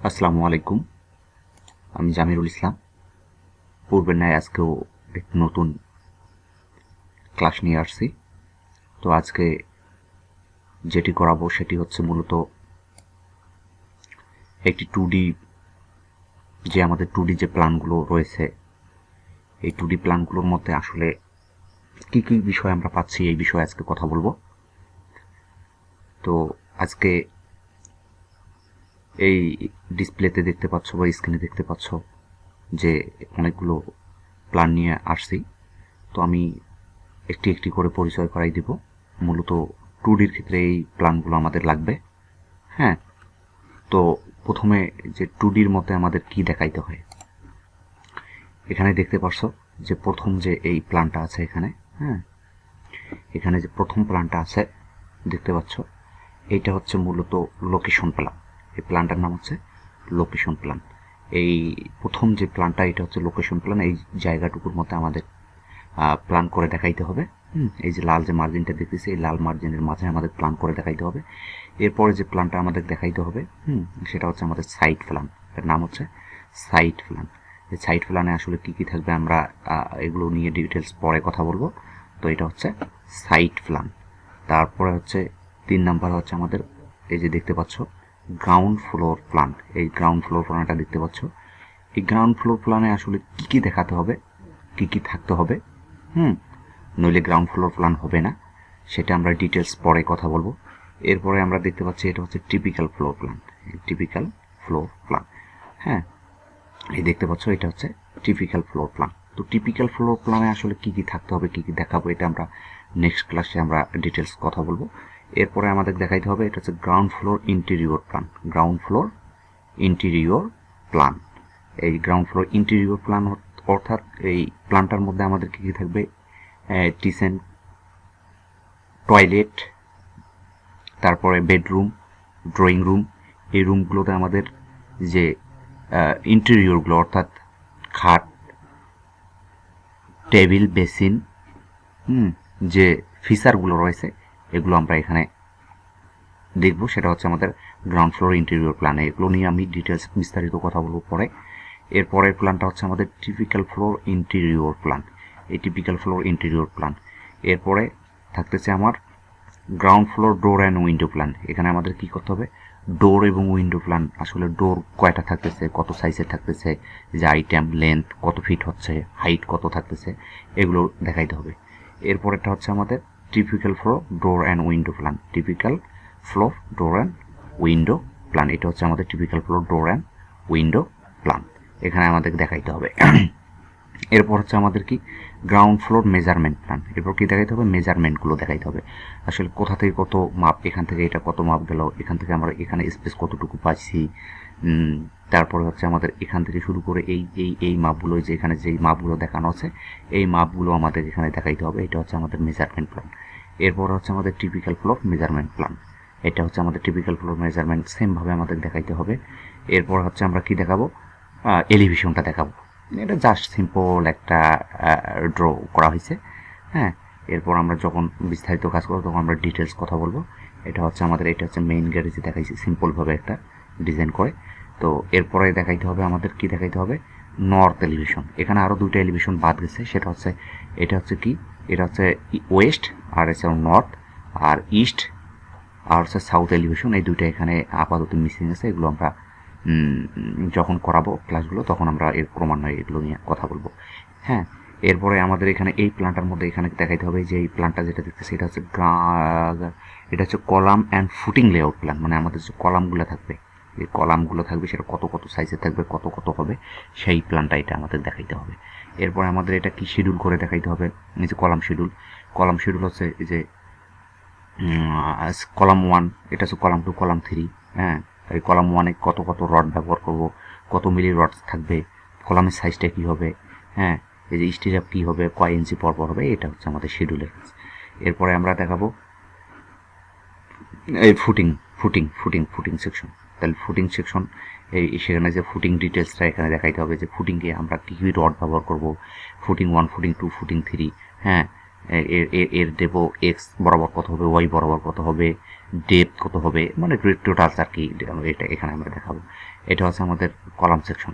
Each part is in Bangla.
আসসালামু আলাইকুম। আমি জামিরুল ইসলাম। পূর্বের ন্যায় আজকেও এক নতুন ক্লাস নিয়ে আসছি। তো আজকে যেটি করাবো সেটি হচ্ছে মূলত একটি 2D যে আমাদের 2D যে প্ল্যানগুলো রয়েছে, এই 2D প্ল্যানগুলোর মধ্যে আসলে কি কি বিষয় আমরা পাচ্ছি এই বিষয়ে আজকে কথা বলবো। তো আজকে এই ডিসপ্লেতে দেখতে পাচ্ছ বা স্ক্রিনে দেখতে পাচ্ছ যে অনেকগুলো প্ল্যান নিয়ে আসছি। তো আমি একটি একটি করে পরিচয় করাই দিব। মূলত 2Dর ক্ষেত্রে এই প্ল্যানগুলো আমাদের লাগবে। হ্যাঁ, তো প্রথমে যে 2Dর মধ্যে আমাদের কি দেখাইতে হয়, এখানে দেখতে পারছো যে প্রথম যে এই প্ল্যানটা আছে এখানে, হ্যাঁ, এখানে যে প্রথম প্ল্যানটা আছে দেখতে পাচ্ছ, এইটা হচ্ছে মূলত লোকেশন প্ল্যান। এই প্ল্যানটার নাম হচ্ছে লোকেশন প্ল্যান। এই প্রথম যে প্ল্যানটা এটা হচ্ছে লোকেশন প্ল্যান। এই জায়গাটুকুর মধ্যে আমাদের প্ল্যান করে দেখাইতে হবে। এই যে লাল যে মার্জিনটা দেখতেছি, এই লাল মার্জিনের মাঝে আমাদের প্ল্যান করে দেখাইতে হবে। এরপরে যে প্ল্যানটা আমাদের দেখাইতে হবে সেটা হচ্ছে আমাদের সাইট প্ল্যান। এর নাম হচ্ছে সাইট প্ল্যান। এই সাইট প্ল্যানে আসলে কি কি থাকবে আমরা এগুলো নিয়ে ডিটেলস পরে কথা বলবো। তো এটা হচ্ছে সাইট প্ল্যান। তারপরে হচ্ছে 3 নাম্বার হচ্ছে আমাদের এই যে দেখতে পাচ্ছ গ্রাউন্ড ফ্লোর প্ল্যান। এই গ্রাউন্ড ফ্লোর প্ল্যানটা দেখতে পাচ্ছ। এই গ্রাউন্ড ফ্লোর প্ল্যানে আসলে কি কি দেখাতে হবে, কি কি থাকতে হবে, নইলে গ্রাউন্ড ফ্লোর প্ল্যান হবে না, সেটা আমরা ডিটেলস পরে কথা বলবো। এরপরে আমরা দেখতে পাচ্ছি এটা হচ্ছে typical floor plan. Typical floor plan, হ্যাঁ, এই দেখতে পাচ্ছ এটা হচ্ছে টিপিক্যাল ফ্লোর প্ল্যান। তো টিপিক্যাল ফ্লোর প্ল্যানে আসলে কি কি থাকতে হবে, কি কি দেখাবো, এটা আমরা নেক্সট ক্লাসে আমরা ডিটেলস কথা বলবো। এরপরে আমাদের দেখাইতে হবে এটা হচ্ছে ground floor interior plan. Ground floor interior plan. এই গ্রাউন্ড ফ্লোর ইন্টেরিয়র প্ল্যান অর্থাৎ এই প্ল্যানটার মধ্যে আমাদের কি কি থাকবে, কিচেন, টয়লেট, তারপরে বেডরুম, ড্রয়িং রুম। এই রুমগুলোতে আমাদের যে ইন্টেরিয়রগুলো অর্থাৎ খাট, টেবিল, বেসিন, যে ফিচারগুলো রয়েছে এগুলো আমরা এখানে দেখব। সেটা হচ্ছে আমাদের গ্রাউন্ড ফ্লোর ইন্টেরিয়র প্ল্যানে। এগুলো নিয়ে আমি ডিটেলস বিস্তারিত কথা বলবো পরে। এরপরের প্ল্যানটা হচ্ছে আমাদের টিপিক্যাল ফ্লোর ইন্টেরিয়র প্ল্যান। এই টিপিক্যাল ফ্লোর ইন্টেরিয়র প্ল্যান। এরপরে থাকতেছে আমার ground floor door and window plan. এখানে আমাদের কি করতে হবে, ডোর এবং উইন্ডো প্ল্যান। আসলে ডোর কয়টা থাকতেছে, কত সাইজের থাকতেছে, যে আইটেম লেন্থ কত ফিট হচ্ছে, হাইট কত থাকতেছে, এগুলো দেখাইতে হবে। এরপরেরটা হচ্ছে আমাদের typical floor door and window plan. Typical floor door and window plan, এটা হচ্ছে আমাদের typical floor door and window plan. এখানে আমাদের দেখাইতে হবে। এরপর হচ্ছে আমাদের কি গ্রাউন্ড ফ্লোর মেজারমেন্ট প্ল্যান। এরপর কি দেখাইতে হবে, মেজারমেন্টগুলো দেখাইতে হবে। আসলে কোথা থেকে কত মাপ, এখান থেকে এটা কত মাপ গেল, এখান থেকে আমরা এখানে স্পেস কতটুকু পাচ্ছি। তারপরে হচ্ছে আমাদের এখান থেকে শুরু করে এই এই এই মাপগুলো, যে এখানে যেই মাপগুলো দেখানো আছে এই মাপগুলো আমাদের এখানে দেখাইতে হবে। এটা হচ্ছে আমাদের মেজারমেন্ট প্ল্যান। এরপর হচ্ছে আমাদের টিপিক্যাল ফ্লোর মেজারমেন্ট প্ল্যান। এটা হচ্ছে আমাদের টিপিক্যাল ফ্লোর মেজারমেন্ট, সেমভাবে আমাদের দেখাইতে হবে। এরপর হচ্ছে আমরা কি দেখাবো, এলিভেশনটা দেখাবো। এটা জাস্ট সিম্পল একটা ড্র করা হয়েছে, হ্যাঁ। এরপর আমরা যখন বিস্তারিত কাজ করবো তখন আমরা ডিটেলস কথা বলবো। এটা হচ্ছে আমাদের, এটা হচ্ছে মেইন গ্যারেজে দেখাইছি সিম্পলভাবে একটা ডিজাইন করে। তো এরপরে দেখাইতে হবে আমাদের কি দেখাইতে হবে, নর্থ এলিভেশন। এখানে আরও 2টা এলিভেশন বাদ গেছে। সেটা হচ্ছে এটা হচ্ছে কি, এটা হচ্ছে ওয়েস্ট আর হচ্ছে নর্থ, আর ইস্ট আর হচ্ছে সাউথ এলিভেশন। এই 2টা এখানে আপাতত মিসিং আছে। এগুলো আমরা যখন করাবো ক্লাসগুলো তখন আমরা এর ক্রমান্বয়ে এগুলো নিয়ে কথা বলবো, হ্যাঁ। এরপরে আমাদের এখানে এই প্ল্যানটার মধ্যে এখানে দেখাইতে হবে যে এই প্ল্যানটা যেটা দেখতেছি এটা হচ্ছে column and footing layout plan. মানে আমাদের যে কলামগুলো থাকবে, এই কলামগুলো থাকবে সেটা কত কত সাইজের থাকবে, কত কত হবে, সেই প্ল্যানটা এটা আমাদের দেখাইতে হবে। এরপরে আমাদের এটা কি শিডিউল করে দেখাইতে হবে, এই যে কলাম শিডিউল। কলাম শিডিউল হচ্ছে এই যে কলাম 1, এটা হচ্ছে কলাম 2, কলাম 3, হ্যাঁ। এই কলাম 1-এ কত কত রড ব্যবহার করব, কত মিলি রড থাকবে, কলামের সাইজটা কী হবে, হ্যাঁ, এই যে স্টিরাপ কী হবে, কয় ইঞ্চি পরপর হবে, এটা হচ্ছে আমাদের শিডিউলের কাজ। এরপরে আমরা দেখাবো এই ফুটিং সেকশন। তাহলে ফুটিং সেকশন, এই সেখানে যে ফুটিং ডিটেলসটা এখানে দেখাইতে হবে, যে ফুটিংয়ে আমরা কী কী রড ব্যবহার করব, ফুটিং 1, ফুটিং 2, ফুটিং 3, হ্যাঁ। এর দেব এক্স বরাবর কত হবে, ওয়াই বরাবর কত হবে, ডেপথ কত হবে, মানে টোটাল আর কি, এটা এখানে আমরা দেখাবো। এটা হচ্ছে আমাদের কলাম সেকশন,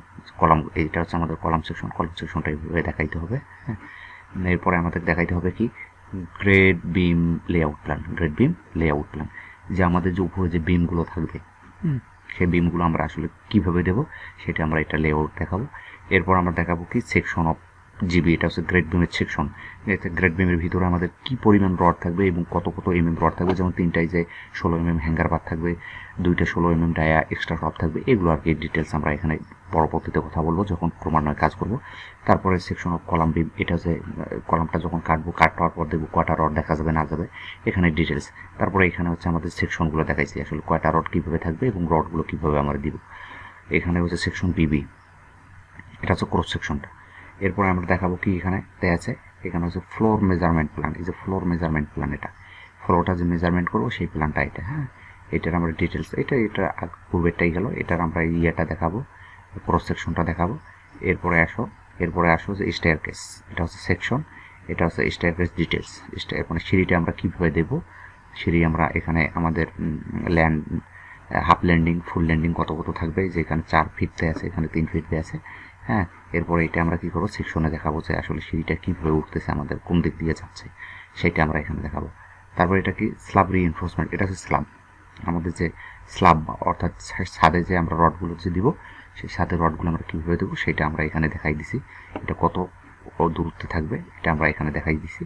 এইটা হচ্ছে আমাদের কলাম সেকশনটা এইভাবে দেখাইতে হবে। হ্যাঁ, এরপরে আমাদের দেখাইতে হবে কি গ্রেড বিম লেআউট প্ল্যান, যে আমাদের যে উপরে যে বিমগুলো থাকবে সেই বিমগুলো আমরা আসলে কিভাবে দেবো সেটা আমরা এটা লেআউট দেখাবো। এরপর আমরা দেখাবো কি সেকশন অফ জিবি, এটা হচ্ছে গ্রেড বিমের সেকশন। গ্রেড বিমের ভিতরে আমাদের কি পরিমাণ রড থাকবে এবং কত কত রড থাকবে, যেমন 3টায় যে 16 হ্যাঙ্গার বার থাকবে, 2টা 16 ডায়া এক্সট্রা টপ থাকবে, এগুলো আর কি ডিটেলস আমরা এখানে পরবর্তীতে কথা বলবো যখন ক্রমান্বয়ে কাজ করব। তারপরে সেকশন অফ কলাম বিম, এটা হচ্ছে কলামটা যখন কাটার পর দেখবো কয়টা রড দেখা যাবে না যাবে, এখানে ডিটেলস। তারপরে এখানে হচ্ছে আমাদের সেকশনগুলো দেখাইছি আসলে কয়টা রড কীভাবে থাকবে এবং রডগুলো কীভাবে আমরা দিব। এখানে হচ্ছে সেকশন বিবি, এটা হচ্ছে ক্রস সেকশনটা। এরপরে আমরা দেখাবো কি এখানে দেয়া আছে, এখানে হচ্ছে ফ্লোর মেজারমেন্ট প্ল্যান। এই যে ফ্লোর মেজারমেন্ট প্ল্যান, এটা ফ্লোরটা যে মেজারমেন্ট করবো সেই প্ল্যানটা এটা। হ্যাঁ, এটার আমরা ডিটেলস, এটা পূর্বেরটাই গেল, এটার আমরা ইয়েটা দেখাবো, ক্রস সেকশনটা দেখাবো। এরপরে আসো যে স্টেয়ারকেস, এটা হচ্ছে সেকশন, এটা হচ্ছে স্টেয়ারকেস ডিটেলস। মানে সিঁড়িটা আমরা কীভাবে দেবো, সিঁড়ি আমরা এখানে আমাদের হাফ ল্যান্ডিং ফুল ল্যান্ডিং কত কত থাকবে, যে এখানে 4 ফিট দেওয়া আছে, এখানে 3 ফিট দেওয়া আছে। হ্যাঁ, এরপরে এটা আমরা কী করবো সেকশনে দেখাবো যে আসলে সিঁড়িটা কীভাবে উঠতেছে, আমাদের কোন দিক দিয়ে যাচ্ছে সেটা আমরা এখানে দেখাবো। তারপর এটা কি স্ল্যাব রিইনফোর্সমেন্ট, এটা হচ্ছে স্ল্যাব, আমাদের যে স্ল্যাব অর্থাৎ ছাদে যে আমরা রডগুলো যে দিব সেই ছাদের রডগুলো আমরা কীভাবে দেবো সেটা আমরা এখানে দেখাই দিছি। এটা কত দূরত্বে থাকবে এটা আমরা এখানে দেখাই দিছি।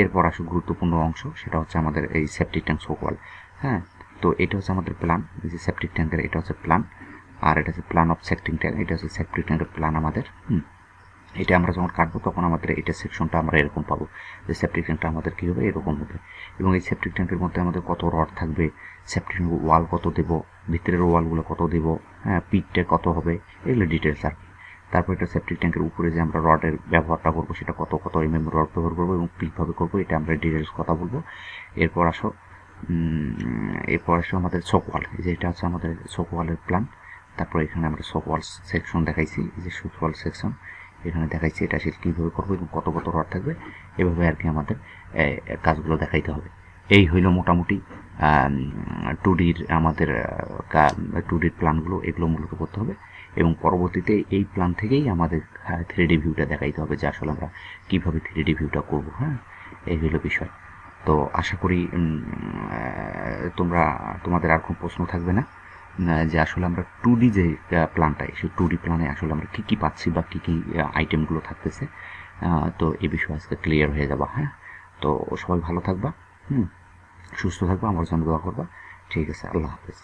এরপর আসো গুরুত্বপূর্ণ অংশ, সেটা হচ্ছে আমাদের এই সেপটিক ট্যাঙ্ক সোকওয়াল। হ্যাঁ, তো এটা হচ্ছে আমাদের প্ল্যান, এই যে সেপটিক ট্যাঙ্কের এটা হচ্ছে প্ল্যান, আর এটা হচ্ছে প্ল্যান অফ সেপটিক ট্যাঙ্ক, এটা হচ্ছে সেপটিক ট্যাঙ্কের প্ল্যান আমাদের। এটা আমরা যখন কাটবো তখন আমাদের এটা সেকশনটা আমরা এরকম পাবো যে সেপটিক ট্যাঙ্কটা আমাদের কী হবে, এরকম হবে। এবং এই সেপটিক ট্যাঙ্কের মধ্যে আমাদের কত রড থাকবে, সেপটিক ওয়াল কত দেবো, ভিতরের ওয়ালগুলো কত দেবো, হ্যাঁ, পিঠটা কত হবে, এগুলো ডিটেলস আর কি। তারপর এটা সেপটিক ট্যাঙ্কের উপরে যে আমরা রডের ব্যবহারটা করবো সেটা কত কত রড ব্যবহার করবো এবং কীভাবে করবো এটা আমরা ডিটেলস কথা বলবো। এরপর আসো আমাদের সোকওয়াল, এই যে এটা হচ্ছে আমাদের সোকওয়ালের প্ল্যান। তারপর এখানে আমরা সোকওয়াল সেকশন দেখাইছি, এই যে সোকওয়াল সেকশন এখানে দেখাইছি, এটা আসলে কীভাবে করবো এবং কত কত রড থাকবে, এভাবে আর কি আমাদের কাজগুলো দেখাইতে হবে। এই হইল মোটামুটি 2Dর আমাদের 2Dর প্ল্যানগুলো, এগুলো মূলত করতে হবে এবং পরবর্তীতে এই প্ল্যান থেকেই আমাদের 3D ভিউটা দেখাইতে হবে যে আসলে আমরা কীভাবে 3D ভিউটা করবো। হ্যাঁ, এই হইল বিষয়। তো আশা করি তোমাদের আর কোনো প্রশ্ন থাকবে না যে আসলে আমরা 2D যে প্ল্যানটাই, সেই 2D প্ল্যানে আসলে আমরা কী কী পাচ্ছি বা কী কী আইটেমগুলো থাকতেছে। তো এই বিষয়ে আজকে ক্লিয়ার হয়ে যাবা। হ্যাঁ, তো সবাই ভালো থাকবা, সুস্থ থাকবা, আমার জন্য দোয়া করবা। ঠিক আছে, আল্লাহ হাফেজ।